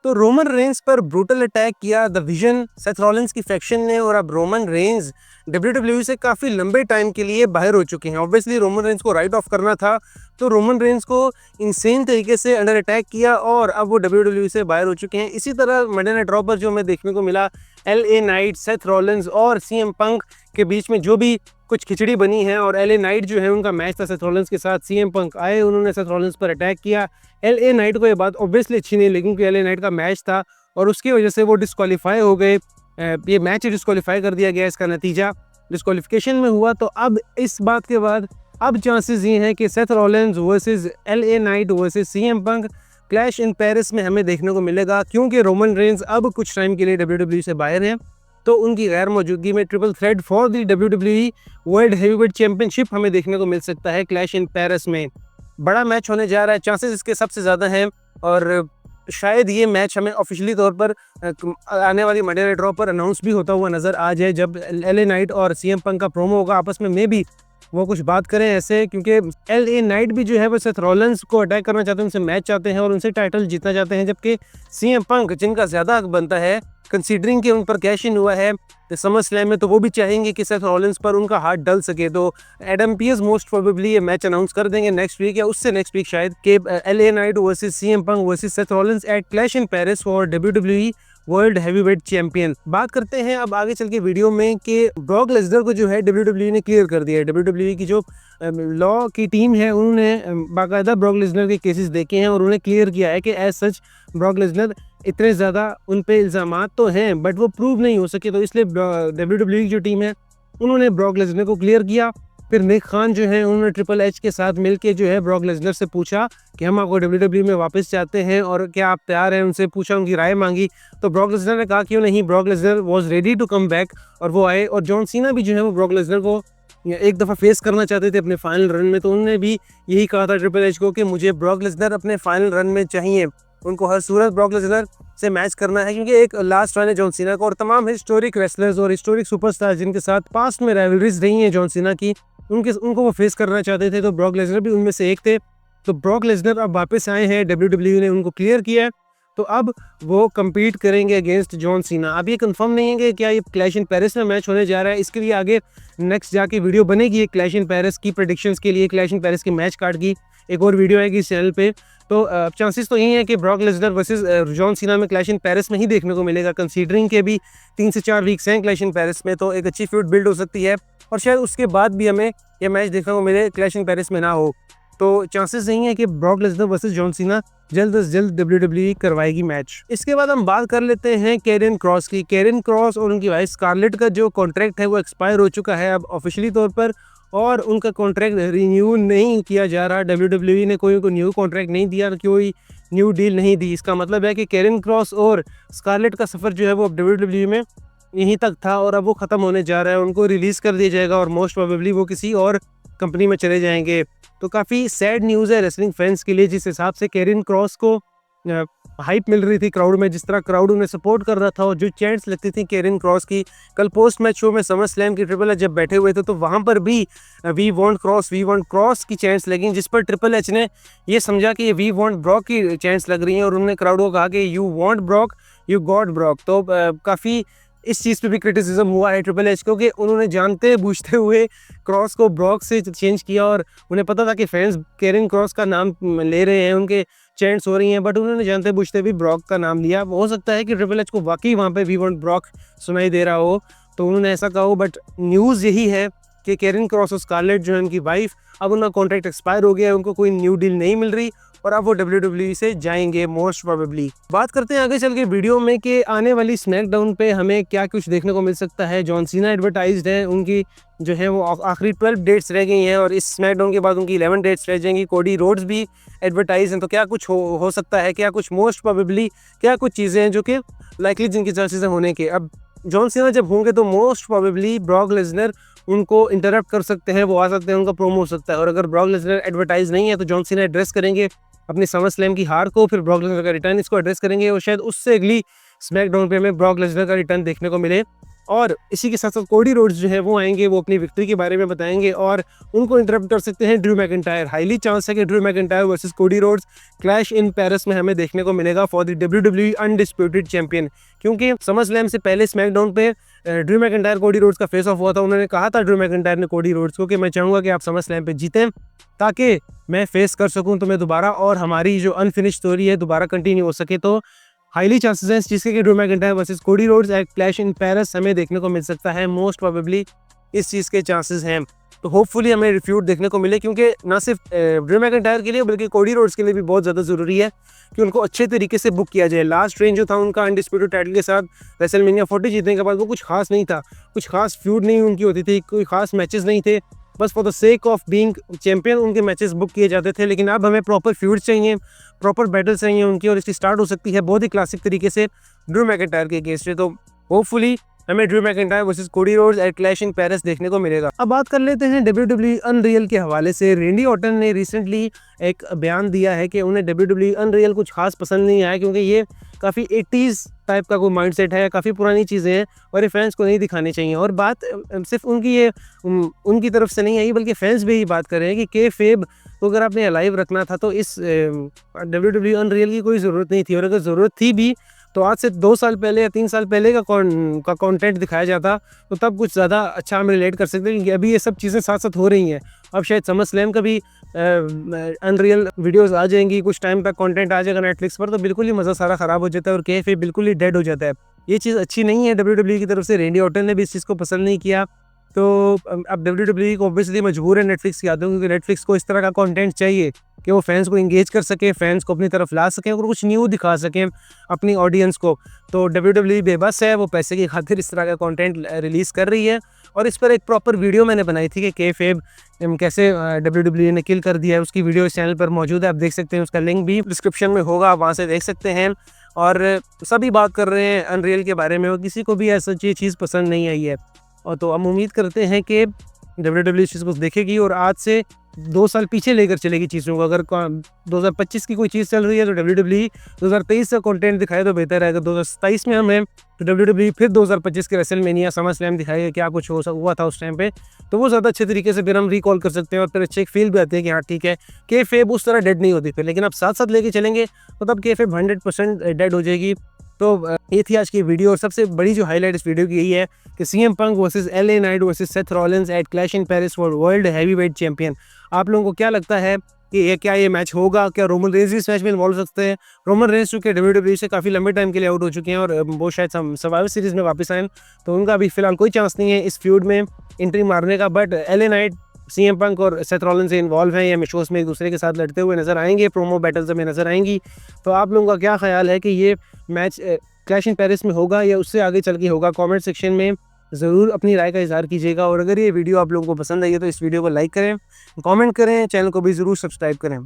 तो Roman Reigns पर brutal attack किया द विजन सेथ रॉलिंस की फैक्शन ने, और अब रोमन रेंज WWE से काफ़ी लंबे टाइम के लिए बाहर हो चुके हैं। ऑब्वियसली रोमन रेंज को राइट ऑफ करना था, तो रोमन रेंज को इंसेन तरीके से अंडर अटैक किया और अब वो WWE से बाहर हो चुके हैं। इसी तरह मंडे नाइट रॉ पर जो हमें देखने को मिला, LA नाइट, सेथ रॉलिंस और CM पंक के बीच में जो भी कुछ खिचड़ी बनी है, और LA नाइट जो है उनका मैच था सेथ रॉलिंस के साथ। CM पंक आए, उन्होंने सेथ रॉलिंस पर अटैक किया। LA नाइट को ये बात ऑब्वियसली अच्छी नहीं लगी क्योंकि LA नाइट का मैच था और उसकी वजह से वो डिस्क्वालीफाई हो गए। ये मैच डिस्क्वालीफाई कर दिया गया, इसका नतीजा डिस्क्वालिफिकेशन में हुआ। तो अब इस बात के बाद अब चांसेस ये हैं कि Seth Rollins versus LA Knight versus CM punk clash in Paris में हमें देखने को मिलेगा, क्योंकि रोमन रेंज अब कुछ टाइम के लिए WWE से बाहर हैं। तो उनकी गैर मौजूदगी में triple threat for the WWE world heavyweight championship हमें देखने को मिल सकता है क्लैश इन पेरिस में। बड़ा मैच होने जा रहा है, चांसेस इसके सबसे ज़्यादा हैं, और शायद ये मैच हमें ऑफिशियली तौर पर आने वाली मंडे नाइट रॉ पर अनाउंस भी होता हुआ नज़र आ जाए। जब LA नाइट और CM पंक का प्रोमो होगा आपस में, मे भी वो कुछ बात करें ऐसे, क्योंकि LA नाइट भी जो है वो सेथ रॉलिंस को अटैक करना चाहते हैं, उनसे मैच चाहते हैं और उनसे टाइटल जीतना चाहते हैं, जबकि CM पंक जिनका ज़्यादा हक बनता है कंसीडरिंग कि उन पर कैश इन हुआ है समर स्लैम में, तो वो भी चाहेंगे कि सेथ रॉलिंस पर उनका हाथ डल सके। तो एडम पीस मोस्ट प्रोबेबली ये मैच अनाउंस कर देंगे नेक्स्ट वीक या उससे नेक्स्ट वीक शायद, कि LA Knight versus CM Punk versus Seth Rollins at Clash in Paris for WWE world heavyweight champion. बात करते हैं अब आगे चल के वीडियो में कि ब्रॉक लेसनर को जो है WWE ने क्लियर कर दिया है। WWE की जो लॉ की टीम है उन्होंने बाकायदा ब्रॉक लेसनर के केसेस देखे हैं और उन्हें क्लियर किया है कि एज सच ब्रॉक लेसनर इतने ज़्यादा उन पे इल्ज़ामात तो हैं बट वो प्रूव नहीं हो सके, तो इसलिए WWE की जो टीम है उन्होंने ब्रॉक लेसनर को क्लियर किया। फिर निक खान जो है उन्होंने ट्रिपल एच के साथ मिलके जो है ब्रॉक लेसनर से पूछा कि हम आपको WWE में वापस चाहते हैं और क्या आप तैयार हैं, उनसे पूछा, उनकी राय मांगी, तो ब्रॉक लेसनर ने कहा क्यों नहीं। Brock Lesnar was ready to come back और वो आए, और जॉन सीना भी जो है वो ब्रॉक लेसनर को एक दफ़ा फेस करना चाहते थे अपने फाइनल रन में, तो उन्होंने भी यही कहा था ट्रिपल एच को कि मुझे ब्रॉक लेसनर अपने फाइनल रन में चाहिए। उनको हर सूरत ब्रॉक लेसनर से मैच करना है क्योंकि एक लास्ट रन है जॉन सीना को, और तमाम हिस्टोरिक रेसलर्स और हिस्टोरिक सुपरस्टार जिनके साथ पास्ट में राइवलरीज रही हैं जॉन सीना की, उनको वो फेस करना चाहते थे, तो ब्रॉक लेसनर भी उनमें से एक थे। तो ब्रॉक लेसनर अब वापस आए हैं, WWE ने उनको क्लियर किया है, तो अब वो कम्पीट करेंगे अगेंस्ट जॉन सीना। अब ये कंफर्म नहीं है कि क्या ये क्लैश इन पेरिस में मैच होने जा रहा है, इसके लिए आगे नेक्स्ट जाके वीडियो बनेगी क्लैश इन पेरिस की प्रेडिक्शंस के लिए, क्लैश इन पेरिस के मैच कार्ड की एक और वीडियो आएगी इस चैनल पे। तो चांसेस तो यही है कि Brock Lesnar versus John Cena में क्लैश इन पेरिस में ही देखने को मिलेगा, कंसीडरिंग के भी 3 से 4 वीक्स हैं क्लैश इन पेरिस में, तो एक अच्छी फ्यूड बिल्ड हो सकती है और शायद उसके बाद भी हमें यह मैच देखने को मिले क्लैश इन पेरिस में ना हो। तो चांसेस यही है कि Brock Lesnar versus John Cena जल्द से जल्द WWE करवाएगी मैच। इसके बाद हम बात कर लेते हैं कैरियन क्रॉस की। कैरियन क्रॉस और उनकी वाइफ स्कारलेट का जो कॉन्ट्रैक्ट है वो एक्सपायर हो चुका है अब ऑफिशियली तौर पर, और उनका कॉन्ट्रैक्ट रिन्यू नहीं किया जा रहा। WWE ने कोई न्यू कॉन्ट्रैक्ट नहीं दिया, कोई न्यू डील नहीं दी। इसका मतलब है कि कैरियन क्रॉस और स्कारलेट का सफ़र जो है वो अब WWE में यहीं तक था और अब वो ख़त्म होने जा रहा है। उनको रिलीज़ कर दिया जाएगा और मोस्ट प्रोबेबली वो किसी और कंपनी में चले जाएंगे। तो काफ़ी सैड न्यूज़ है रेसलिंग फैंस के लिए, जिस हिसाब से कैरियन क्रॉस को हाइप मिल रही थी क्राउड में, जिस तरह क्राउड उन्हें सपोर्ट कर रहा था और जो चैंट्स लगती थी कैरियन क्रॉस की। कल पोस्ट मैच शो में समर स्लैम की ट्रिपल एच जब बैठे हुए थे तो वहाँ पर भी वी वांट क्रॉस की चैंट्स लगी, जिस पर ट्रिपल एच ने ये समझा कि ये वी वांट ब्रॉक की चैंट्स लग रही हैं और उन्होंने क्राउड को कहा कि you want Brock you got Brock. तो काफ़ी इस चीज़ पे भी क्रिटिसिज्म हुआ है ट्रिपल एच को कि उन्होंने जानते बूझते हुए क्रॉस को ब्रॉक से चेंज किया, और उन्हें पता था कि फैंस कैरियन क्रॉस का नाम ले रहे हैं, उनके चैंट्स हो रही हैं, बट उन्होंने जानते बूझते भी ब्रॉक का नाम लिया। हो सकता है कि ट्रिपल एच को वाकई वहाँ पे वी वांट ब्रॉक सुनाई दे रहा हो तो उन्होंने ऐसा कहा हो, बट न्यूज़ यही है कि कैरियन क्रॉस और स्कारलेट जो है उनकी वाइफ, अब उनका कॉन्ट्रैक्ट एक्सपायर हो गया है, उनको कोई न्यू डील नहीं मिल रही और अब वो WWE से जाएंगे मोस्ट प्रोबेबली। बात करते हैं आगे चल के वीडियो में कि आने वाली स्मैकडाउन पे हमें क्या कुछ देखने को मिल सकता है। जॉन सीना एडवर्टाइज्ड है, उनकी जो है वो आखिरी 12 डेट्स रह गई हैं और इस स्मैकडाउन के बाद उनकी 11 डेट्स रह जाएंगी। कोडी रोड्स भी एडवर्टाइज हैं, तो क्या कुछ हो सकता है, क्या कुछ मोस्ट प्रोबेबली क्या कुछ चीज़ें हैं जो कि लाइकली जिनकी चांसेस हैं होने के। अब जॉन सीना जब होंगे तो मोस्ट प्रोबेबली ब्रॉक लेसनर उनको इंटरप्ट कर सकते हैं, वो आ सकते हैं, उनका प्रोमो हो सकता है, और अगर ब्रॉक लेसनर एडवर्टाइज नहीं है तो जॉन सीना एड्रेस करेंगे अपनी समर स्लैम की हार को, फिर ब्रॉक लेसनर का रिटर्न इसको एड्रेस करेंगे और शायद उससे अगली स्मैकडाउन पे हमें ब्रॉक लेसनर का रिटर्न देखने को मिले। और इसी के साथ साथ कोडी रोड्स जो है वो आएंगे, वो अपनी विक्ट्री के बारे में बताएंगे और उनको इंटरप्ट कर सकते हैं ड्रू मैकिंटायर। हाईली चांस है कि Drew McIntyre versus Cody roads clash in Paris में हमें देखने को मिलेगा for the WWE undisputed champion, क्योंकि समर स्लैम से पहले स्मैकडाउन पे ड्रू मैकिंटायर कोडी रोड्स का फेस ऑफ हुआ था। उन्होंने कहा था ड्रू मैकिंटायर ने कोडी रोड्स को कि मैं चाहूँगा कि आप समर स्लैम पे जीतें ताकि मैं फेस कर सकूं तुम्हें दोबारा और हमारी जो अनफिनिश स्टोरी है दोबारा कंटिन्यू हो सके। तो हाईली चांसेस हैं इस चीज़ के कि Drew McIntyre versus Cody Rhodes at Clash in Paris हमें देखने को मिल सकता है। मोस्ट प्रोबेबली इस चीज़ के चांसेस हैं। तो होपफुली हमें रिफ्यूट देखने को मिले, क्योंकि ना सिर्फ ड्रू मैकिंटायर के लिए बल्कि कोडी रोड्स के लिए भी बहुत ज़्यादा ज़रूरी है कि उनको अच्छे तरीके से बुक किया जाए। लास्ट रेंज जो था उनका अनडिस्प्यूटेड टाइटल के साथ रेसलमेनिया 40 जीतने के बाद वो कुछ खास नहीं था, कुछ खास फ्यूड नहीं उनकी होती थी, कोई खास मैचेस नहीं थे, बस for the sake of being champion उनके मैचेस बुक किए जाते थे। लेकिन अब हमें प्रॉपर फ्यूड्स चाहिए, प्रॉपर बैटल चाहिए उनकी, और इसकी स्टार्ट हो सकती है बहुत ही क्लासिक तरीके से ड्रू मैकिंटायर के अगेंस्ट से। तो होपफुली हमें Drew McIntyre versus Cody Rhodes at Clash in Paris देखने को मिलेगा। अब बात कर लेते हैं WWE अनरियल के हवाले से। रेंडी ऑर्टन ने रिसेंटली एक बयान दिया है कि उन्हें WWE अनरियल कुछ खास पसंद नहीं आया, क्योंकि ये काफ़ी 80s टाइप का कोई माइंडसेट है, काफ़ी पुरानी चीज़ें हैं और ये फैंस को नहीं दिखानी चाहिए। और बात सिर्फ उनकी तरफ से नहीं आई, बल्कि फैंस भी यही बात कर रहे हैं कि के-फेब तो अगर आपने अलाइव रखना था तो इस WWE अनरियल की कोई ज़रूरत नहीं थी, और अगर ज़रूरत थी भी तो आज से 2 साल पहले या 3 साल पहले का कंटेंट दिखाया जाता तो तब कुछ ज़्यादा अच्छा हम रिलेट कर सकते हैं, क्योंकि अभी ये सब चीज़ें साथ साथ हो रही हैं। अब शायद समर स्लैम का भी अनरियल वीडियोस आ जाएंगी, कुछ टाइम तक कंटेंट आ जाएगा नेटफ्लिक्स पर, तो बिल्कुल ही मज़ा सारा ख़राब हो जाता है और के-फेब बिल्कुल ही डेड हो जाता है। ये चीज़ अच्छी नहीं है WWE की तरफ से। रेंडी ऑर्टन ने भी इस चीज़ को पसंद नहीं किया। तो अब WWE को ऑब्वियसली मजबूर है नेटफ्लिक्स की आदतों, क्योंकि नेटफ्लिक्स को इस तरह का कंटेंट चाहिए कि वो फैंस को इंगेज कर सके, फैंस को अपनी तरफ ला सकें और कुछ न्यू दिखा सकें अपनी ऑडियंस को। तो WWE बेबस है, वो पैसे की खातिर इस तरह का कंटेंट रिलीज़ कर रही है। और इस पर एक प्रॉपर वीडियो मैंने बनाई थी कि के-फेब कैसे WWE ने किल कर दिया है, उसकी वीडियो इस चैनल पर मौजूद है, आप देख सकते हैं। उसका लिंक भी डिस्क्रिप्शन में होगा, आप वहाँ से देख सकते हैं। और सभी बात कर रहे हैं अनरियल के बारे में और किसी को भी ऐसा चीज़ पसंद नहीं आई है। और तो हम उम्मीद करते हैं कि WWE इस चीज़ को देखेगी और आज से 2 साल पीछे लेकर चलेगी चीज़ों को। अगर 2025 की कोई चीज़ चल रही है तो WWE 2023 का कंटेंट दिखाए तो बेहतर है। अगर 2027 में हमें तो WWE फिर 2025 के रेसलमेनिया समर स्लैम दिखाएगा क्या कुछ हुआ था उस टाइम पे, तो वो ज़्यादा अच्छे तरीके से फिर हम रिकॉल कर सकते हैं और फिर अच्छे एक फील भी आती है कि हाँ ठीक है, के-फेब उस तरह डेड नहीं होती फिर। लेकिन अब साथ साथ लेके चलेंगे तो तब के-फेब 100% डेड हो जाएगी। तो ये थी आज की वीडियो, और सबसे बड़ी जो हाईलाइट इस वीडियो की यही है कि CM Punk versus LA Knight versus Seth Rollins at Clash in Paris for world heavyweight champion. आप लोगों को क्या लगता है कि क्या ये मैच होगा? क्या रोमन रेंस इस मैच में इन्वॉल्व हो सकते हैं? रोमन रेंस चूँकि WWE से काफ़ी लंबे टाइम के लिए आउट हो चुके हैं और वो शायद सर्वाइवर सीरीज़ में वापस आए, तो उनका अभी फिलहाल कोई चांस नहीं है इस फ्यूड में एंट्री मारने का। बट LA नाइट, CM पंक और सेथ रॉलिंस से इन्वॉल्व हैं, ये हमेशा में एक दूसरे के साथ लड़ते हुए नजर आएंगे, प्रोमो बैटल्स में नजर आएंगी। तो आप लोगों का क्या ख्याल है कि ये मैच क्लैश इन पेरिस में होगा या उससे आगे चल के होगा? कमेंट सेक्शन में ज़रूर अपनी राय का इज़हार कीजिएगा। और अगर ये वीडियो आप लोगों को पसंद आई है तो इस वीडियो को लाइक करें, कमेंट करें, चैनल को भी ज़रूर सब्सक्राइब करें।